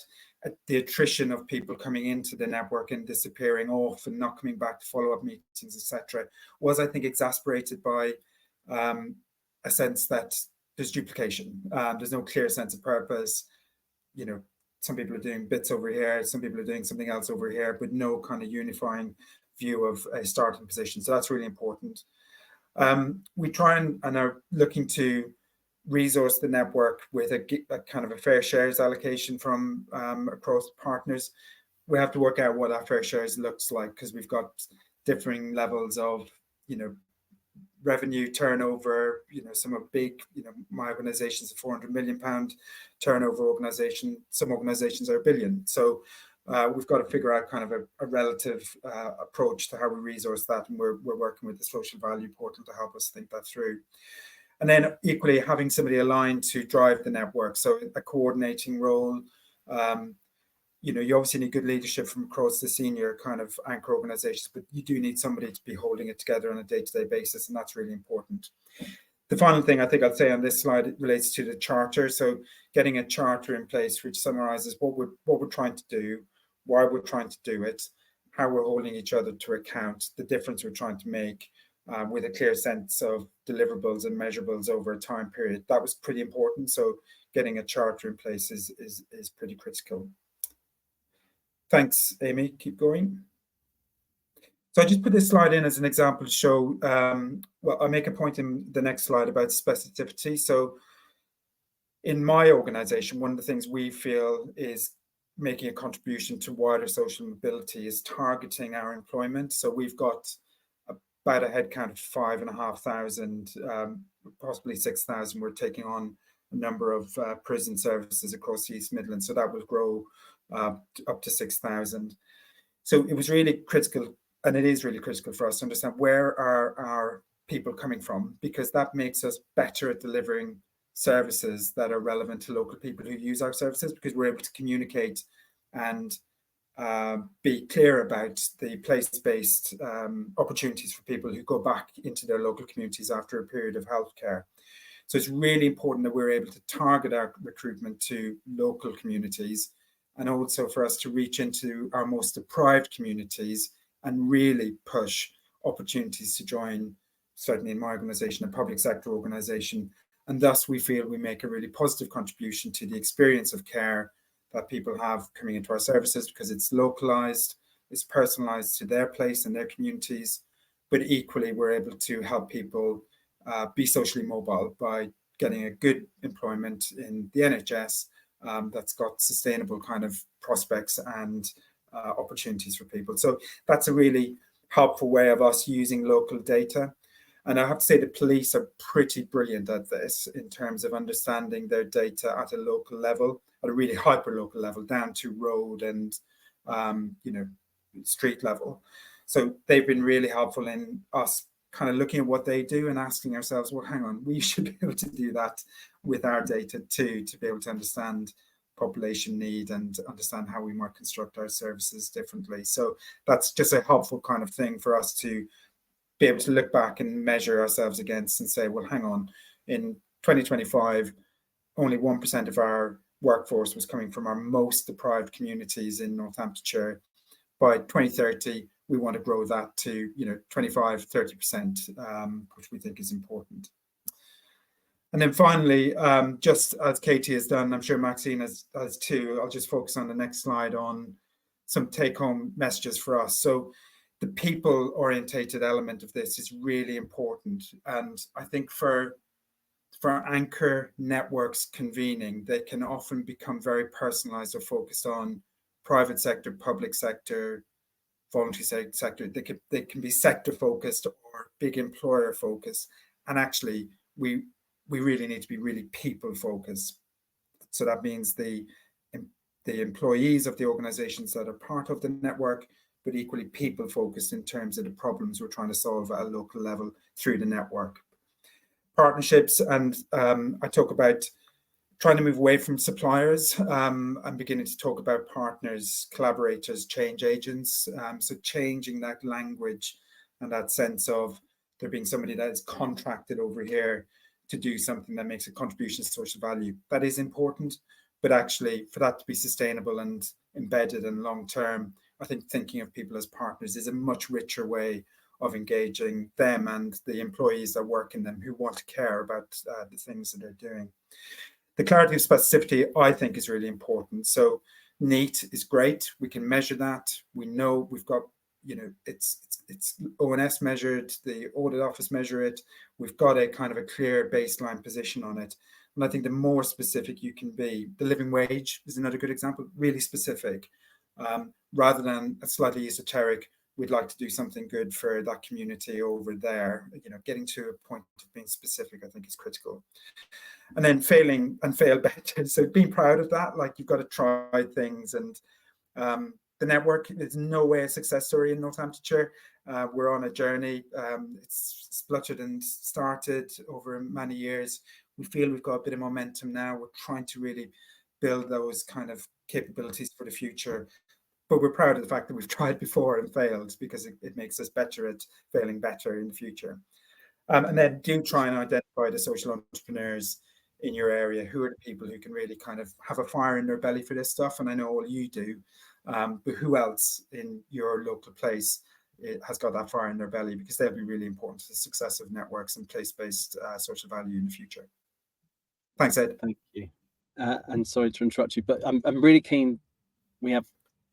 S4: the attrition of people coming into the network and disappearing off and not coming back to follow-up meetings, etc., was, I think, exasperated by a sense that there's duplication. There's no clear sense of purpose. Some people are doing bits over here, some people are doing something else over here, but no kind of unifying view of a starting position. So that's really important. We try and are looking to resource the network with a kind of a fair shares allocation from across partners. We have to work out what our fair shares looks like, because we've got differing levels of revenue turnover. Some are big, my organization is a £400 million turnover organization. Some organizations are $1 billion. So we've got to figure out kind of a relative approach to how we resource that, and we're working with the Social Value Portal to help us think that through. And then equally having somebody aligned to drive the network. So a coordinating role. You obviously need good leadership from across the senior kind of anchor organizations, but you do need somebody to be holding it together on a day-to-day basis, and that's really important. The final thing I think I'd say on this slide, it relates to the charter. So getting a charter in place which summarizes what we're trying to do, why we're trying to do it, how we're holding each other to account, the difference we're trying to make, with a clear sense of deliverables and measurables over a time period. That was pretty important. So getting a charter in place is pretty critical. Thanks, Amy. Keep going. So I just put this slide in as an example to show, well, I'll make a point in the next slide about specificity. So in my organization, one of the things we feel is making a contribution to wider social mobility is targeting our employment. So we've got about a headcount of 5,500, possibly 6,000. We're taking on a number of prison services across the East Midlands. So that will grow up to 6,000. So it was really critical, and it is really critical for us to understand where are our people coming from, because that makes us better at delivering services that are relevant to local people who use our services, because we're able to communicate and be clear about the place-based opportunities for people who go back into their local communities after a period of healthcare. So it's really important that we're able to target our recruitment to local communities, and also for us to reach into our most deprived communities and really push opportunities to join, certainly in my organisation, a public sector organisation. And thus we feel we make a really positive contribution to the experience of care that people have coming into our services, because it's localised, it's personalised to their place and their communities, but equally we're able to help people be socially mobile by getting a good employment in the NHS that's got sustainable kind of prospects and opportunities for people. So that's a really helpful way of us using local data. And I have to say the police are pretty brilliant at this in terms of understanding their data at a local level, at a really hyper local level, down to road and street level. So they've been really helpful in us kind of looking at what they do and asking ourselves, well, hang on, we should be able to do that with our data too, to be able to understand population need and understand how we might construct our services differently. So that's just a helpful kind of thing for us to be able to look back and measure ourselves against and say, well, hang on, in 2025, only 1% of our workforce was coming from our most deprived communities in Northamptonshire. By 2030, we want to grow that to 25-30%, which we think is important. And then finally, just as Katy has done, I'm sure Maxine has too, I'll just focus on the next slide on some take-home messages for us. So the people-orientated element of this is really important. And I think for anchor networks convening, they can often become very personalized or focused on private sector, public sector, voluntary sector. They can be sector focused or big employer focused. And actually, we really need to be really people focused. So that means the employees of the organizations that are part of the network, but equally people focused in terms of the problems we're trying to solve at a local level through the network. Partnerships, and I talk about trying to move away from suppliers. I'm beginning to talk about partners, collaborators, change agents. So changing that language and that sense of there being somebody that is contracted over here to do something that makes a contribution to social value. That is important, but actually for that to be sustainable and embedded and long-term, I think thinking of people as partners is a much richer way of engaging them and the employees that work in them who want to care about the things that they're doing. The clarity of specificity, I think, is really important. So NEAT is great. We can measure that. We know we've got, it's ONS measured, the audit office measure it. We've got a kind of a clear baseline position on it. And I think the more specific you can be, the living wage is another good example, really specific. Rather than a slightly esoteric, we'd like to do something good for that community over there. Getting to a point of being specific, I think, is critical. And then failing and fail better. So being proud of that, like you've got to try things. And the network is no way a success story in Northamptonshire. We're on a journey. It's spluttered and started over many years. We feel we've got a bit of momentum now. We're trying to really build those kind of capabilities for the future. But we're proud of the fact that we've tried before and failed, because it makes us better at failing better in the future. And then do try and identify the social entrepreneurs in your area? Who are the people who can really kind of have a fire in their belly for this stuff? And I know all you do, but who else in your local place has got that fire in their belly? Because they'll be really important to the success of networks and place-based social value in the future. Thanks, Ed.
S1: Thank you. And sorry to interrupt you, but I'm really keen. We have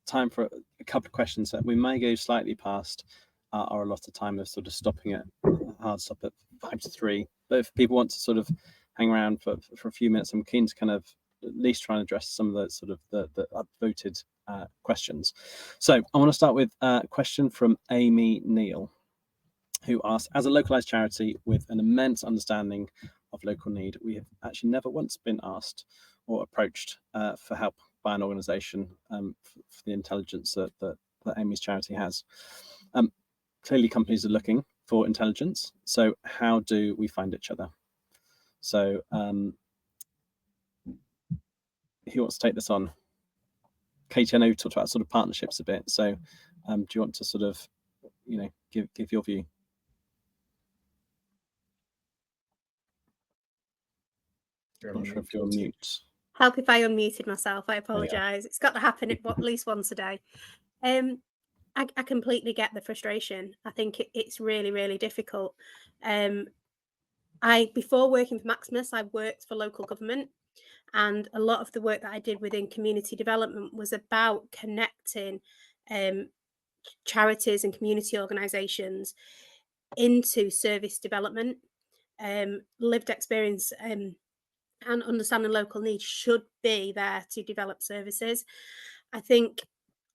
S1: time for a couple of questions that we may go slightly past our allotted time of sort of stopping at hard stop at 5 to 3. But if people want to sort of hang around for a few minutes, I'm keen to kind of at least try and address some of the sort of the upvoted questions. So I want to start with a question from Amy Neal, who asked, as a localized charity with an immense understanding of local need, we have actually never once been asked or approached for help by an organisation for the intelligence that Amy's charity has. Clearly, companies are looking for intelligence. So how do we find each other? So who wants to take this on? Katy, I know you talked about sort of partnerships a bit. So do you want to sort of, give your view? I'm not sure if you're on mute.
S2: Help if I unmuted myself. I apologise. It's got to happen at least once a day. I completely get the frustration. I think it's really, really difficult. Before working for Maximus, I worked for local government, and a lot of the work that I did within community development was about connecting charities and community organisations into service development. Lived experience and understanding local needs should be there to develop services. I think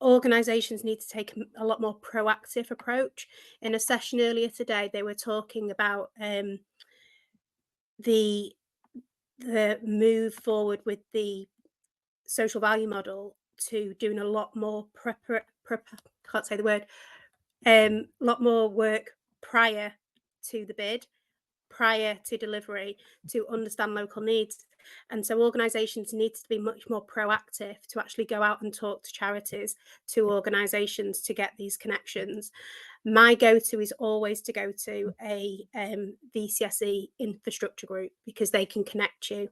S2: organisations need to take a lot more proactive approach. In a session earlier today, they were talking about the move forward with the social value model to doing a lot more lot more work prior to the bid, prior to delivery, to understand local needs. And so organisations need to be much more proactive to actually go out and talk to charities, to organisations, to get these connections. My go-to is always to go to a VCSE infrastructure group, because they can connect you.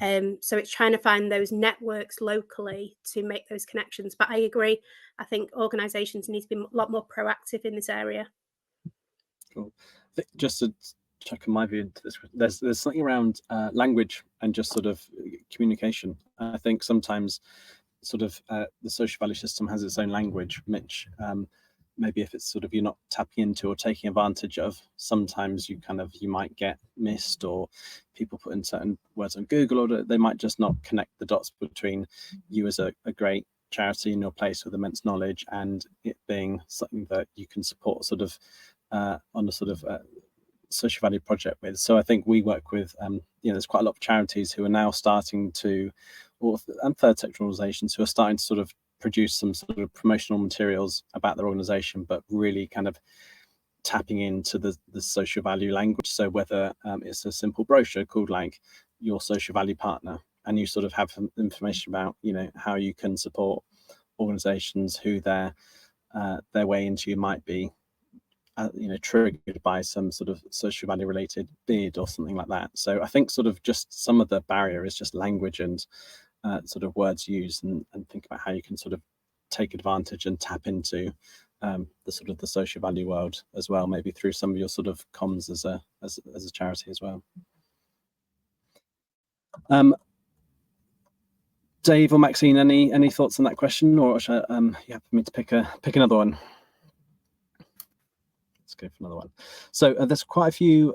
S2: So it's trying to find those networks locally to make those connections. But I agree, I think organisations need to be a lot more proactive in this area.
S1: Cool. Just to check on my view into this, there's something around language and just sort of communication. I think sometimes sort of the social value system has its own language, which maybe if it's sort of you're not tapping into or taking advantage of, sometimes you might get missed, or people put in certain words on Google, or they might just not connect the dots between you as a great charity in your place with immense knowledge and it being something that you can support sort of on a sort of social value project with. So I think we work with there's quite a lot of charities who are now starting to, and third sector organizations who are starting to sort of produce some sort of promotional materials about their organization, but really kind of tapping into the social value language. So whether it's a simple brochure called like your social value partner, and you sort of have some information about how you can support organizations who their way into you might be triggered by some sort of social value related bid or something like that. So I think sort of just some of the barrier is just language and sort of words used, and think about how you can sort of take advantage and tap into the sort of the social value world as well, maybe through some of your sort of comms as a charity as well. Dave or Maxine, any thoughts on that question, or you have for me to pick another one? Let's go for another one. So there's quite a few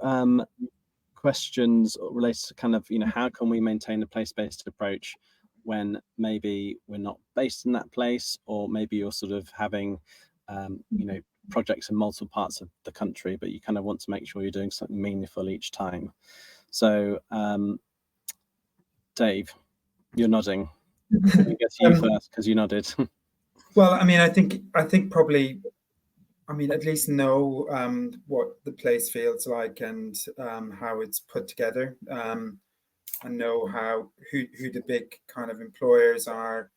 S1: questions related to kind of how can we maintain a place-based approach when maybe we're not based in that place, or maybe you're sort of having projects in multiple parts of the country, but you kind of want to make sure you're doing something meaningful each time. So Dave, you're nodding. I guess you first, because you nodded.
S4: Well, I mean, I think probably, at least know what the place feels like and how it's put together, and know who the big kind of employers are,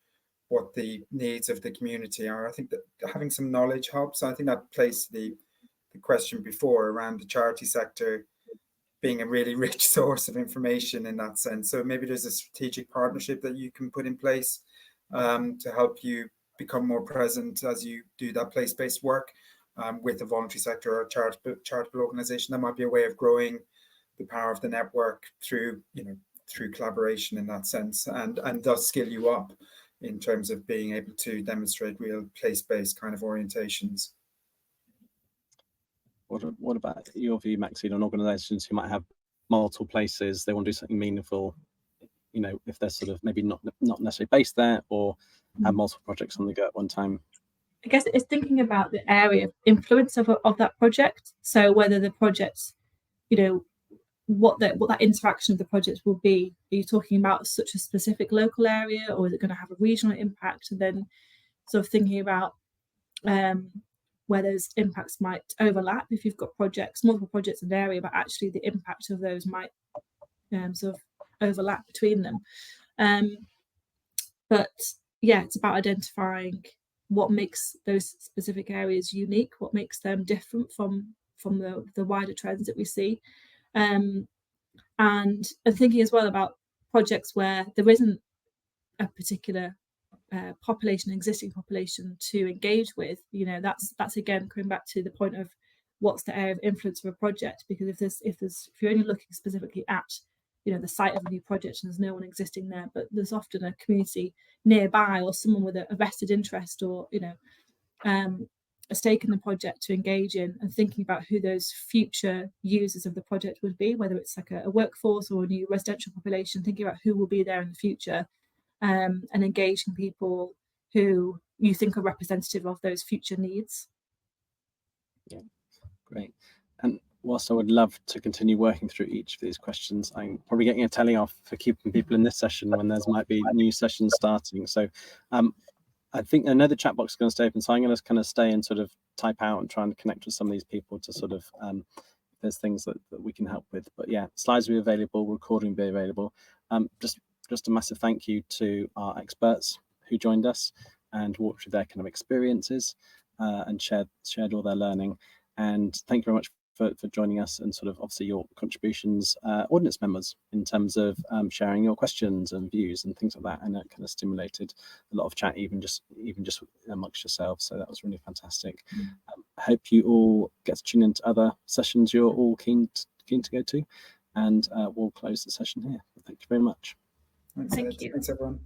S4: what the needs of the community are. I think that having some knowledge helps. I think that plays the question before around the charity sector being a really rich source of information in that sense. So maybe there's a strategic partnership that you can put in place to help you become more present as you do that place-based work with the voluntary sector or charitable organization. That might be a way of growing the power of the network through, through collaboration in that sense, and thus skill you up in terms of being able to demonstrate real place-based kind of orientations.
S1: What about your view, Maxine, on organisations who might have multiple places, they want to do something meaningful, if they're sort of maybe not necessarily based there or have multiple projects on the go at one time?
S3: I guess it's thinking about the area of influence of that project. So whether the project, what that interaction of the project will be. Are you talking about such a specific local area, or is it going to have a regional impact? And then sort of thinking about where those impacts might overlap. If you've got multiple projects in an area, but actually the impact of those might sort of overlap between them. But yeah, it's about identifying what makes those specific areas unique, what makes them different from the wider trends that we see. And thinking as well about projects where there isn't a particular existing population to engage with. That's again coming back to the point of what's the area of influence of a project, because if you're only looking specifically at the site of a new project and there's no one existing there, but there's often a community nearby or someone with a vested interest or a stake in the project to engage in, and thinking about who those future users of the project would be, whether it's like a workforce or a new residential population, thinking about who will be there in the future, and engaging people who you think are representative of those future needs.
S1: Yeah, great. And whilst I would love to continue working through each of these questions, I'm probably getting a telling off for keeping people in this session when there might be new sessions starting. So I know the chat box is going to stay open, so I'm going to kind of stay and sort of type out and try and connect with some of these people to sort of, if there's things that we can help with. But yeah, slides will be available, recording will be available. Just a massive thank you to our experts who joined us and walked through their kind of experiences and shared all their learning. And thank you very much for joining us, and sort of obviously your contributions, audience members, in terms of sharing your questions and views and things like that. And that kind of stimulated a lot of chat, even just amongst yourselves. So that was really fantastic. I hope you all get to tune into other sessions you're all keen to go to, and we'll close the session here. Thank you very much.
S4: Thanks, everyone.